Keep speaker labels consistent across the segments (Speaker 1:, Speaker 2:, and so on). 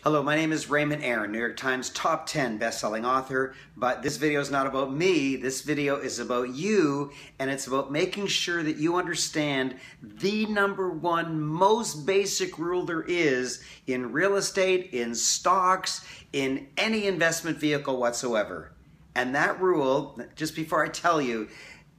Speaker 1: Hello, my name is Raymond Aaron, New York Times top 10 best-selling author, but this video is not about me. This video is about you, and it's about making sure that you understand the number one most basic rule there is in real estate, in stocks, in any investment vehicle whatsoever. And that rule, just before I tell you,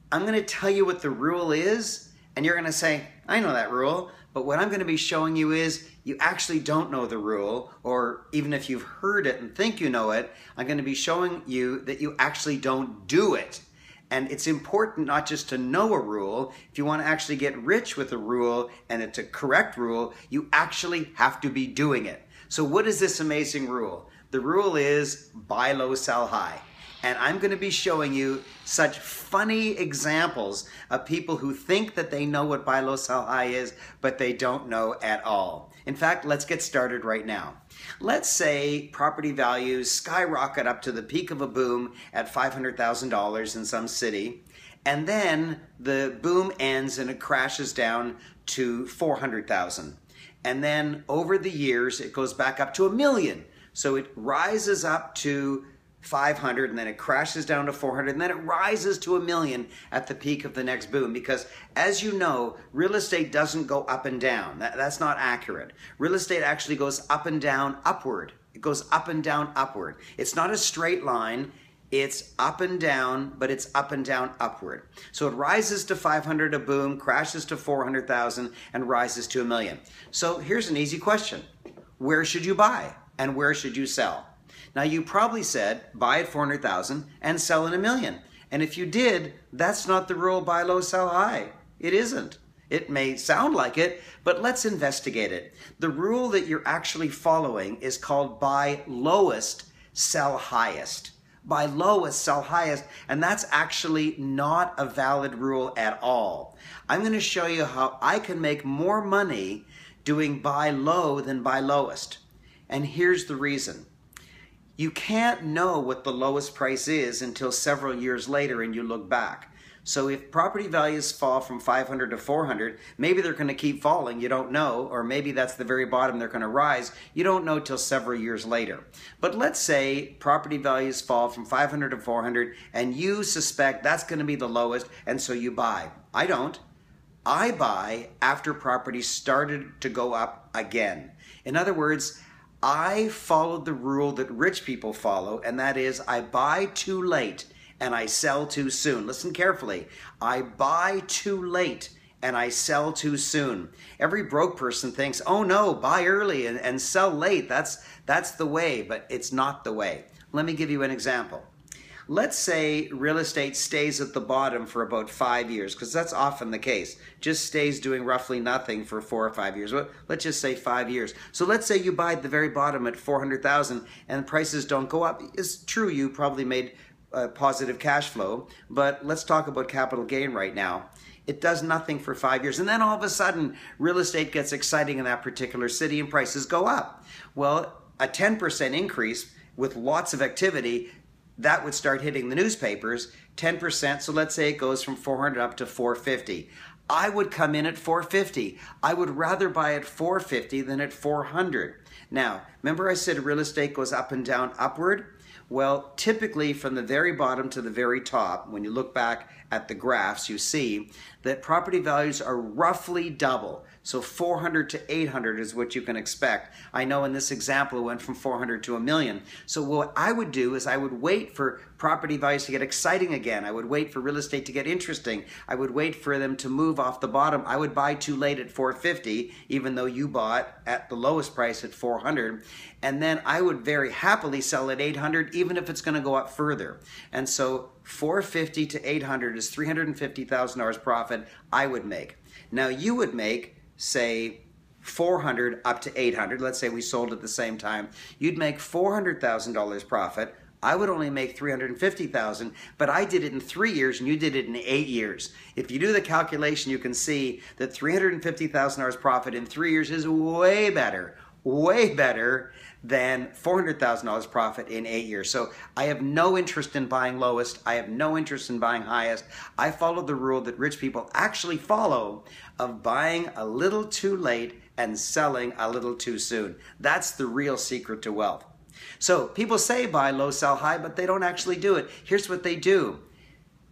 Speaker 1: I'm going to tell you what the rule is, and you're going to say, I know that rule. But what I'm going to be showing you is you actually don't know the rule, or even if you've heard it and think you know it, I'm going to be showing you that you actually don't do it. And it's important not just to know a rule. If you want to actually get rich with a rule, and it's a correct rule, you actually have to be doing it. So what is this amazing rule? The rule is buy low, sell high. And I'm going to be showing you such funny examples of people who think that they know what buy low, sell high is, but they don't know at all. In fact, let's get started right now. Let's say property values skyrocket up to the peak of a boom at $500,000 in some city, and then the boom ends and it crashes down to $400,000. And then over the years, it goes back up to $1 million. So it rises up to 500, and then it crashes down to 400, and then it rises to $1 million at the peak of the next boom. Because as you know, real estate doesn't go up and down. That's not accurate. Real estate actually goes up and down upward. It goes up and down upward. It's not a straight line. It's up and down, but it's up and down upward. So it rises to 500 a boom, crashes to 400,000, and rises to $1 million. So here's an easy question. Where should you buy and where should you sell? Now you probably said buy at 400,000 and sell at $1 million. And if you did, that's not the rule buy low, sell high. It isn't. It may sound like it, but let's investigate it. The rule that you're actually following is called buy lowest, sell highest. Buy lowest, sell highest, and that's actually not a valid rule at all. I'm going to show you how I can make more money doing buy low than buy lowest. And here's the reason. You can't know what the lowest price is until several years later and you look back. So if property values fall from 500 to 400, maybe they're going to keep falling, you don't know, or maybe that's the very bottom, they're going to rise, you don't know till several years later. But let's say property values fall from 500 to 400 and you suspect that's going to be the lowest, and so you buy. I don't. I buy after property started to go up again. In other words, I followed the rule that rich people follow, and that is I buy too late and I sell too soon. Listen carefully. I buy too late and I sell too soon. Every broke person thinks, oh no, buy early and sell late. That's the way, but it's not the way. Let me give you an example. Let's say real estate stays at the bottom for about 5 years, because that's often the case. Just stays doing roughly nothing for 4 or 5 years. Well, let's just say 5 years. So let's say you buy at the very bottom at 400,000 and prices don't go up. It's true you probably made positive cash flow, but let's talk about capital gain right now. It does nothing for 5 years, and then all of a sudden real estate gets exciting in that particular city and prices go up. Well, a 10% increase with lots of activity, that would start hitting the newspapers, 10%, so let's say it goes from 400 up to 450. I would come in at 450. I would rather buy at 450 than at 400. Now, remember I said real estate goes up and down upward? Well, typically from the very bottom to the very top, when you look back at the graphs, you see that property values are roughly double. So 400 to 800 is what you can expect. I know in this example it went from 400 to $1 million. So what I would do is I would wait for property values to get exciting again. I would wait for real estate to get interesting. I would wait for them to move off the bottom. I would buy too late at 450, even though you bought at the lowest price at 400. And then I would very happily sell at 800, even if it's going to go up further. And so 450 to 800 is $350,000 profit I would make. Now you would make, say, 400 up to 800. Let's say we sold at the same time. You'd make $400,000 profit. I would only make $350,000, but I did it in 3 years and you did it in 8 years. If you do the calculation, you can see that $350,000 profit in 3 years is way better than $400,000 profit in 8 years. So I have no interest in buying lowest. I have no interest in buying highest. I follow the rule that rich people actually follow of buying a little too late and selling a little too soon. That's the real secret to wealth. So people say buy low, sell high, but they don't actually do it. Here's what they do.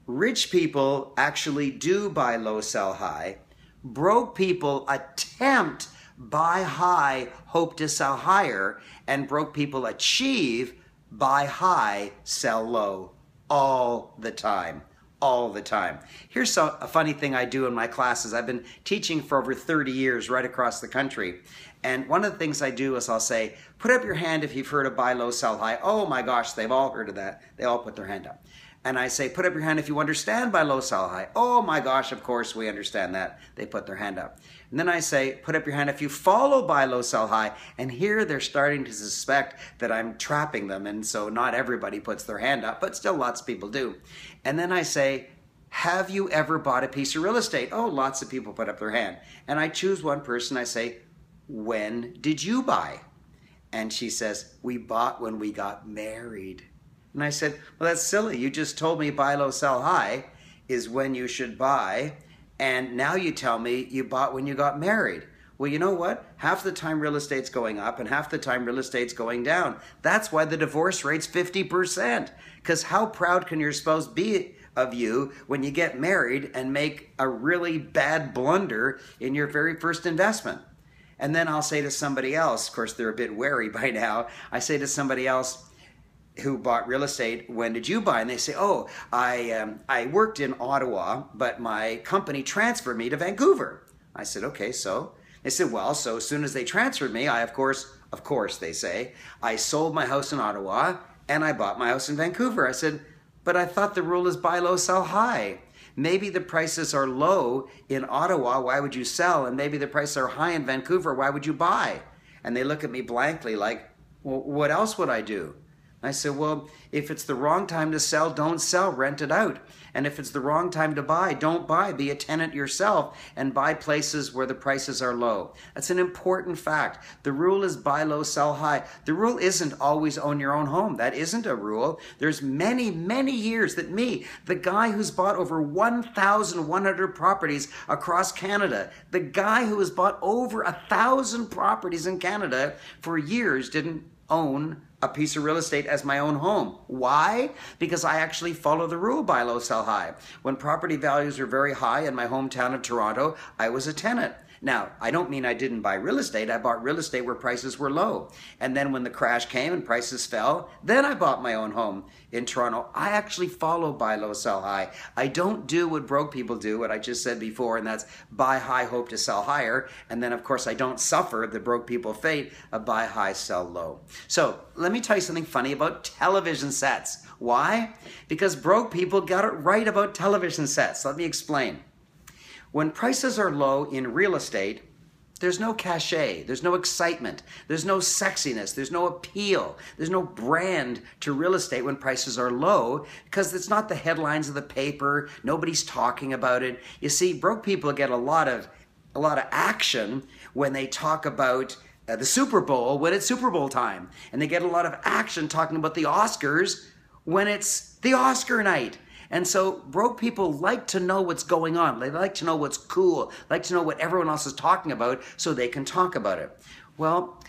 Speaker 1: Rich people actually do buy low, sell high. Broke people attempt buy high, hope to sell higher, and broke people achieve buy high, sell low all the time. All the time. Here's a funny thing I do in my classes. I've been teaching for over 30 years right across the country. And one of the things I do is I'll say, put up your hand if you've heard of buy low, sell high. Oh my gosh, they've all heard of that. They all put their hand up. And I say, put up your hand if you understand buy low, sell high. Oh my gosh, of course we understand that. They put their hand up. And then I say, put up your hand if you follow buy low, sell high. And here they're starting to suspect that I'm trapping them. And so not everybody puts their hand up, but still lots of people do. And then I say, have you ever bought a piece of real estate? Oh, lots of people put up their hand. And I choose one person. I say, when did you buy? And she says, we bought when we got married. And I said, well, that's silly. You just told me buy low, sell high is when you should buy. And now you tell me you bought when you got married. Well, you know what? Half the time real estate's going up and half the time real estate's going down. That's why the divorce rate's 50%. Because how proud can your spouse be of you when you get married and make a really bad blunder in your very first investment? And then I'll say to somebody else, of course they're a bit wary by now, I say to somebody else who bought real estate, when did you buy? And they say, oh, I worked in Ottawa, but my company transferred me to Vancouver. I said, okay, so? They said, well, so as soon as they transferred me, I, of course, they say, I sold my house in Ottawa and I bought my house in Vancouver. I said, but I thought the rule is buy low, sell high. Maybe the prices are low in Ottawa, why would you sell? And maybe the prices are high in Vancouver, why would you buy? And they look at me blankly like, well, what else would I do? I said, well, if it's the wrong time to sell, don't sell, rent it out. And if it's the wrong time to buy, don't buy, be a tenant yourself and buy places where the prices are low. That's an important fact. The rule is buy low, sell high. The rule isn't always own your own home. That isn't a rule. There's many, many years that me, the guy who's bought over 1,100 properties across Canada, the guy who has bought over 1,000 properties in Canada for years didn't own a piece of real estate as my own home. Why? Because I actually follow the rule buy low, sell high. When property values were very high in my hometown of Toronto, I was a tenant. Now, I don't mean I didn't buy real estate. I bought real estate where prices were low. And then when the crash came and prices fell, then I bought my own home in Toronto. I actually follow buy low, sell high. I don't do what broke people do, what I just said before, and that's buy high, hope to sell higher. And then, of course, I don't suffer the broke people fate of buy high, sell low. So let me tell you something funny about television sets. Why? Because broke people got it right about television sets. Let me explain. When prices are low in real estate, there's no cachet, there's no excitement, there's no sexiness, there's no appeal, there's no brand to real estate when prices are low because it's not the headlines of the paper, nobody's talking about it. You see, broke people get a lot of action when they talk about the Super Bowl when it's Super Bowl time, and they get a lot of action talking about the Oscars when it's the Oscar night. And so broke people like to know what's going on. They like to know what's cool, like to know what everyone else is talking about so they can talk about it. Well,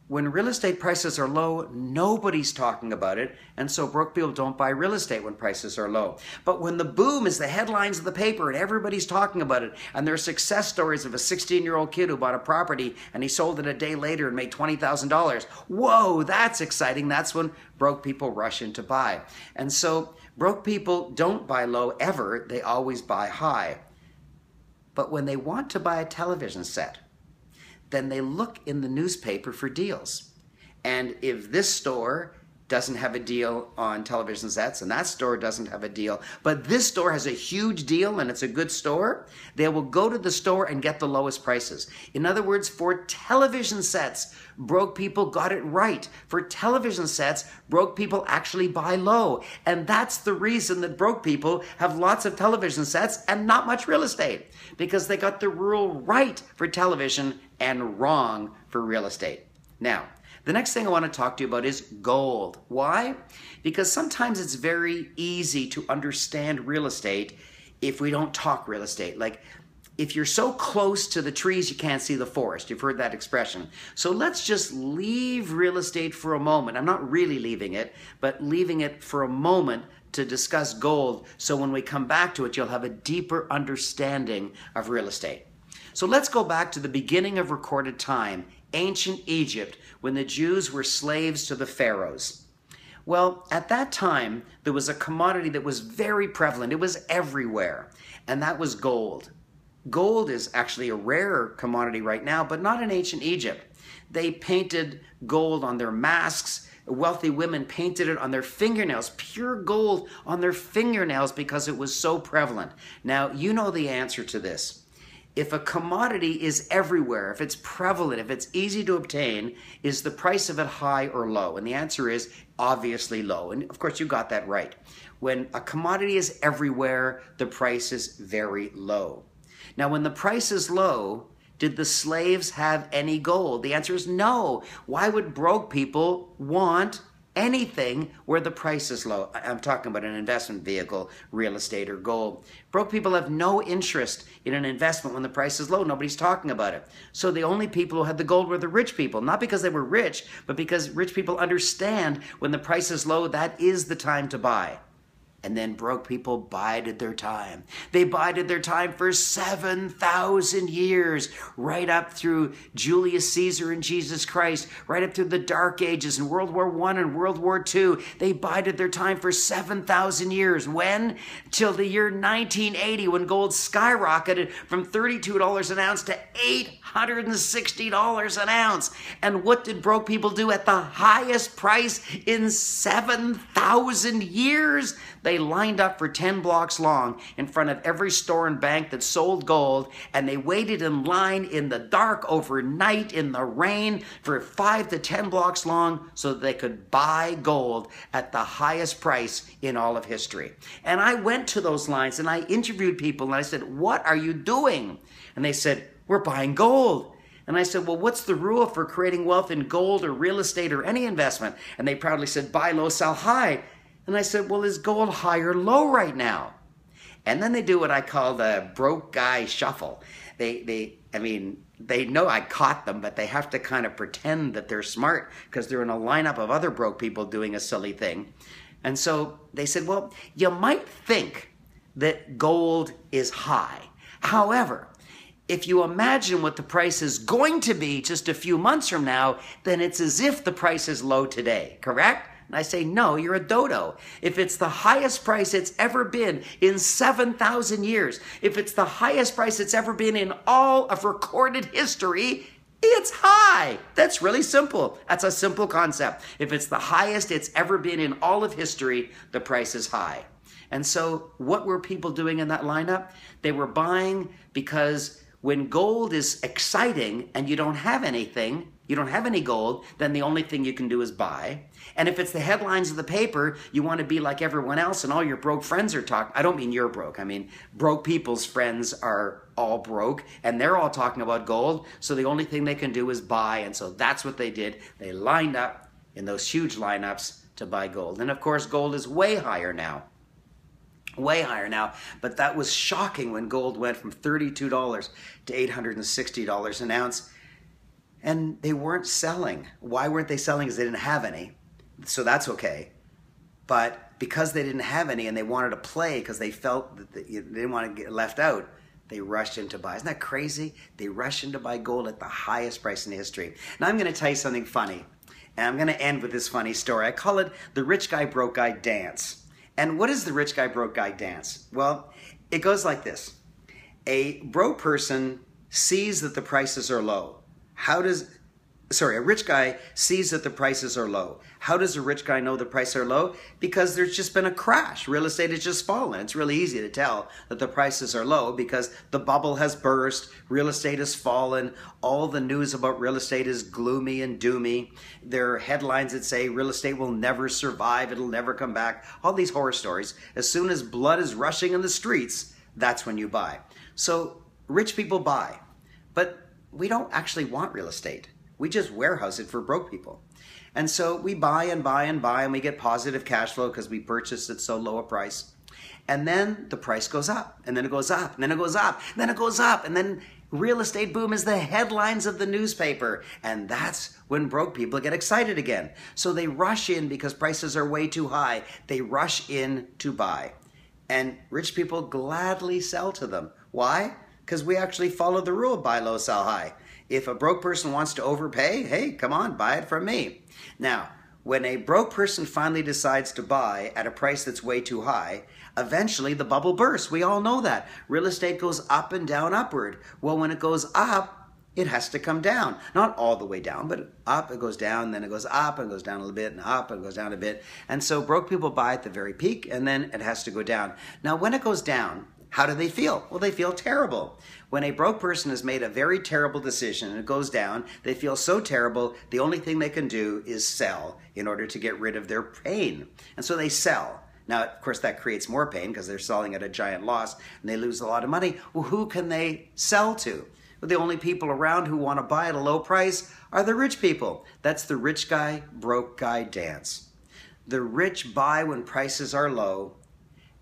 Speaker 1: when real estate prices are low, nobody's talking about it, and so broke people don't buy real estate when prices are low. But when the boom is the headlines of the paper and everybody's talking about it, and there are success stories of a 16-year-old kid who bought a property and he sold it a day later and made $20,000. Whoa, that's exciting. That's when broke people rush in to buy. And so broke people don't buy low ever, they always buy high. But when they want to buy a television set, then they look in the newspaper for deals. And if this store doesn't have a deal on television sets and that store doesn't have a deal, but this store has a huge deal and it's a good store, they will go to the store and get the lowest prices. In other words, for television sets, broke people got it right. For television sets, broke people actually buy low. And that's the reason that broke people have lots of television sets and not much real estate, because they got the rule right for television and wrong for real estate. Now, the next thing I want to talk to you about is gold. Why? Because sometimes it's very easy to understand real estate if we don't talk real estate. Like, if you're so close to the trees, you can't see the forest. You've heard that expression. So let's just leave real estate for a moment. I'm not really leaving it, but leaving it for a moment to discuss gold. So when we come back to it, you'll have a deeper understanding of real estate. So let's go back to the beginning of recorded time, ancient Egypt, when the Jews were slaves to the pharaohs. Well, at that time, there was a commodity that was very prevalent. It was everywhere, and that was gold. Gold is actually a rare commodity right now, but not in ancient Egypt. They painted gold on their masks. Wealthy women painted it on their fingernails, pure gold on their fingernails because it was so prevalent. Now, you know the answer to this. If a commodity is everywhere, if it's prevalent, if it's easy to obtain, is the price of it high or low? And the answer is obviously low. And of course, you got that right. When a commodity is everywhere, the price is very low. Now, when the price is low, did the slaves have any gold? The answer is no. Why would broke people want anything where the price is low? I'm talking about an investment vehicle, real estate or gold. Broke people have no interest in an investment when the price is low. Nobody's talking about it. So the only people who had the gold were the rich people, not because they were rich, but because rich people understand when the price is low, that is the time to buy. And then broke people bided their time. They bided their time for 7,000 years, right up through Julius Caesar and Jesus Christ, right up through the Dark Ages and World War I and World War II. They bided their time for 7,000 years. When? Till the year 1980, when gold skyrocketed from $32 an ounce to $860 an ounce. And what did broke people do at the highest price in 7,000 years? They lined up for 10 blocks long in front of every store and bank that sold gold, and they waited in line in the dark overnight in the rain for 5 to 10 blocks long so that they could buy gold at the highest price in all of history. And I went to those lines and I interviewed people and I said, "What are you doing?" And they said, "We're buying gold." And I said, "Well, what's the rule for creating wealth in gold or real estate or any investment?" And they proudly said, "Buy low, sell high." And I said, "Well, is gold high or low right now?" And then they do what I call the broke guy shuffle. They know I caught them, but they have to kind of pretend that they're smart because they're in a lineup of other broke people doing a silly thing. And so they said, "Well, you might think that gold is high. However, if you imagine what the price is going to be just a few months from now, then it's as if the price is low today, correct?" And I say, "No, you're a dodo. If it's the highest price it's ever been in 7,000 years, if it's the highest price it's ever been in all of recorded history, it's high." That's really simple. That's a simple concept. If it's the highest it's ever been in all of history, the price is high. And so what were people doing in that lineup? They were buying because when gold is exciting and you don't have anything, you don't have any gold, then the only thing you can do is buy. And if it's the headlines of the paper, you want to be like everyone else and all your broke friends are talking. I don't mean you're broke. I mean, broke people's friends are all broke and they're all talking about gold. So the only thing they can do is buy. And so that's what they did. They lined up in those huge lineups to buy gold. And of course, gold is way higher now. Way higher now, but that was shocking when gold went from $32 to $860 an ounce, and they weren't selling. Why weren't they selling? Because they didn't have any, so that's okay. But because they didn't have any and they wanted to play because they felt that they didn't want to get left out, they rushed in to buy. Isn't that crazy? They rushed in to buy gold at the highest price in history. Now I'm going to tell you something funny, and I'm going to end with this funny story. I call it the rich guy, broke guy dance. And what is the rich guy, broke guy dance? Well, it goes like this. A broke person sees that the prices are low. A rich guy sees that the prices are low. How does a rich guy know the prices are low? Because there's just been a crash. Real estate has just fallen. It's really easy to tell that the prices are low because the bubble has burst, real estate has fallen, all the news about real estate is gloomy and doomy. There are headlines that say real estate will never survive, it'll never come back, all these horror stories. As soon as blood is rushing in the streets, that's when you buy. So rich people buy, but we don't actually want real estate. We just warehouse it for broke people. And so we buy and buy and buy and we get positive cash flow because we purchased at so low a price. And then the price goes up, and then it goes up, and then it goes up, and then it goes up, and then real estate boom is the headlines of the newspaper. And that's when broke people get excited again. So they rush in because prices are way too high. They rush in to buy. And rich people gladly sell to them. Why? Because we actually follow the rule, buy low, sell high. If a broke person wants to overpay, hey, come on, buy it from me. Now, when a broke person finally decides to buy at a price that's way too high, eventually the bubble bursts. We all know that. Real estate goes up and down, upward. Well, when it goes up, it has to come down. Not all the way down, but up, it goes down, then it goes up, and goes down a little bit, and up, and goes down a bit. And so broke people buy at the very peak, and then it has to go down. Now, when it goes down, how do they feel? Well, they feel terrible. When a broke person has made a very terrible decision and it goes down, they feel so terrible, the only thing they can do is sell in order to get rid of their pain. And so they sell. Now, of course, that creates more pain because they're selling at a giant loss and they lose a lot of money. Well, who can they sell to? Well, the only people around who want to buy at a low price are the rich people. That's the rich guy, broke guy dance. The rich buy when prices are low,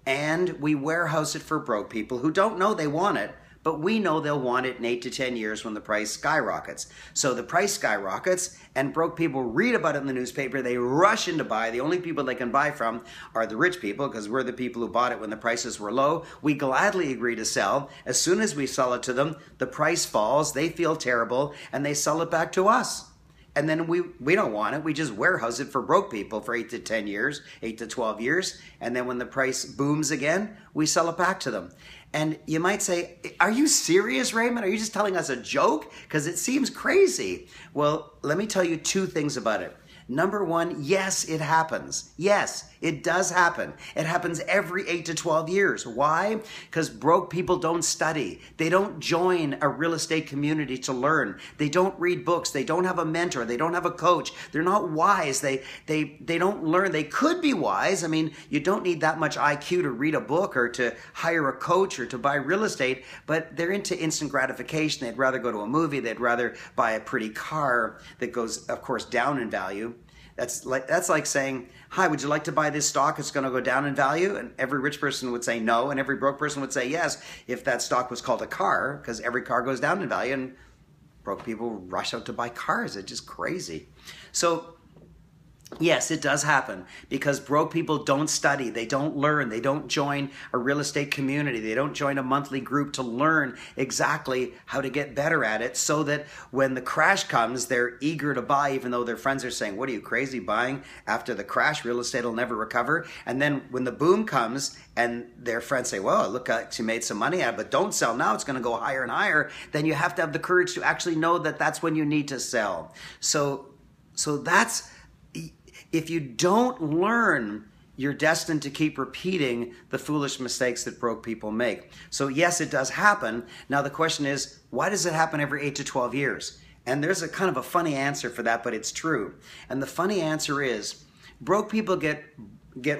Speaker 1: and we warehouse it for broke people who don't know they want it, but we know they'll want it in 8 to 10 years when the price skyrockets. So the price skyrockets, and broke people read about it in the newspaper. They rush in to buy. The only people they can buy from are the rich people, because we're the people who bought it when the prices were low. We gladly agree to sell. As soon as we sell it to them, the price falls, they feel terrible, and they sell it back to us. And then we don't want it. We just warehouse it for broke people for 8 to 10 years, 8 to 12 years. And then when the price booms again, we sell it back to them. And you might say, are you serious, Raymond? Are you just telling us a joke? Because it seems crazy. Well, let me tell you two things about it. Number one, yes, it happens. Yes, it does happen. It happens every 8 to 12 years. Why? Because broke people don't study. They don't join a real estate community to learn. They don't read books. They don't have a mentor. They don't have a coach. They're not wise. They don't learn. They could be wise. I mean, you don't need that much IQ to read a book or to hire a coach or to buy real estate, but they're into instant gratification. They'd rather go to a movie. They'd rather buy a pretty car that goes, of course, down in value. That's like saying, hi, would you like to buy this stock? It's going to go down in value. And every rich person would say no, and every broke person would say yes if that stock was called a car, because every car goes down in value, and broke people rush out to buy cars. It's just crazy. So yes, it does happen because broke people don't study, they don't learn, they don't join a real estate community, they don't join a monthly group to learn exactly how to get better at it, so that when the crash comes, they're eager to buy, even though their friends are saying, what are you, crazy, buying after the crash? Real estate will never recover. And then when the boom comes and their friends say, well, look, you made some money out of it, but don't sell now, it's going to go higher and higher, then you have to have the courage to actually know that that's when you need to sell. So that's, if you don't learn, you're destined to keep repeating the foolish mistakes that broke people make. So yes, it does happen. Now the question is, why does it happen every 8 to 12 years? And there's a kind of a funny answer for that, but it's true. And the funny answer is, broke people get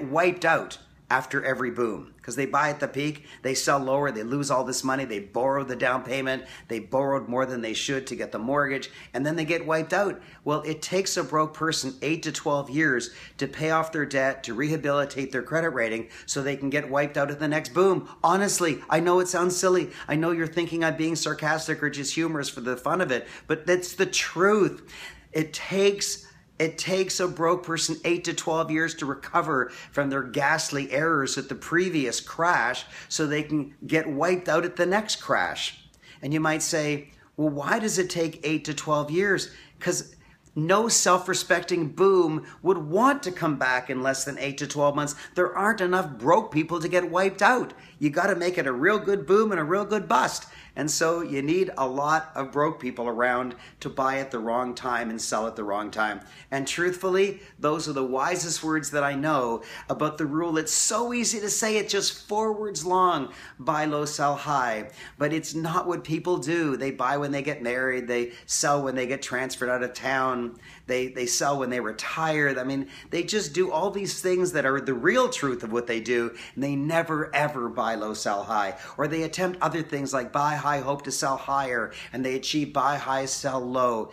Speaker 1: wiped out after every boom, because they buy at the peak, they sell lower, they lose all this money, they borrow the down payment, they borrowed more than they should to get the mortgage, and then they get wiped out. Well, it takes a broke person 8 to 12 years to pay off their debt, to rehabilitate their credit rating, so they can get wiped out at the next boom. Honestly, I know it sounds silly. I know you're thinking I'm being sarcastic or just humorous for the fun of it, but that's the truth. It takes a broke person 8 to 12 years to recover from their ghastly errors at the previous crash, so they can get wiped out at the next crash. And you might say, well, why does it take 8 to 12 years? Because no self-respecting boom would want to come back in less than 8 to 12 months. There aren't enough broke people to get wiped out. You got to make it a real good boom and a real good bust. And so you need a lot of broke people around to buy at the wrong time and sell at the wrong time. And truthfully, those are the wisest words that I know about the rule. It's so easy to say it, just 4 words long: buy low, sell high. But it's not what people do. They buy when they get married. They sell when they get transferred out of town. They sell when they retire. I mean, they just do all these things that are the real truth of what they do, and they never, ever buy low, sell high. Or they attempt other things like buy high, hope to sell higher, and they achieve buy high, sell low.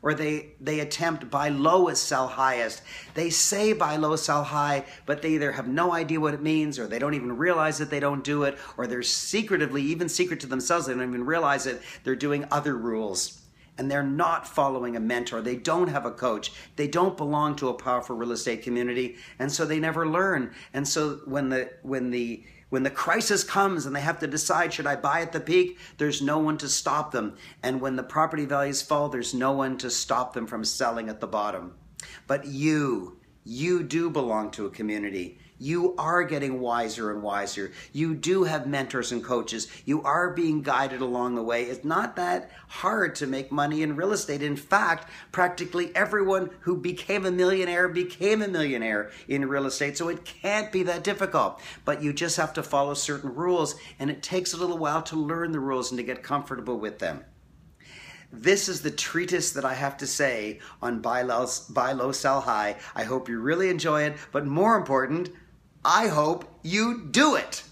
Speaker 1: or they attempt buy lowest, sell highest. They say buy low, sell high, but they either have no idea what it means, or they don't even realize that they don't do it, or they're secretively, even secret to themselves, they don't even realize it, they're doing other rules. And they're not following a mentor. They don't have a coach. They don't belong to a powerful real estate community, and so they never learn. And so when the crisis comes and they have to decide, should I buy at the peak? There's no one to stop them. And when the property values fall, there's no one to stop them from selling at the bottom. But you do belong to a community. You are getting wiser and wiser. You do have mentors and coaches. You are being guided along the way. It's not that hard to make money in real estate. In fact, practically everyone who became a millionaire in real estate. So it can't be that difficult. But you just have to follow certain rules, and it takes a little while to learn the rules and to get comfortable with them. This is the treatise that I have to say on buy low, sell high. I hope you really enjoy it, but more important, I hope you do it.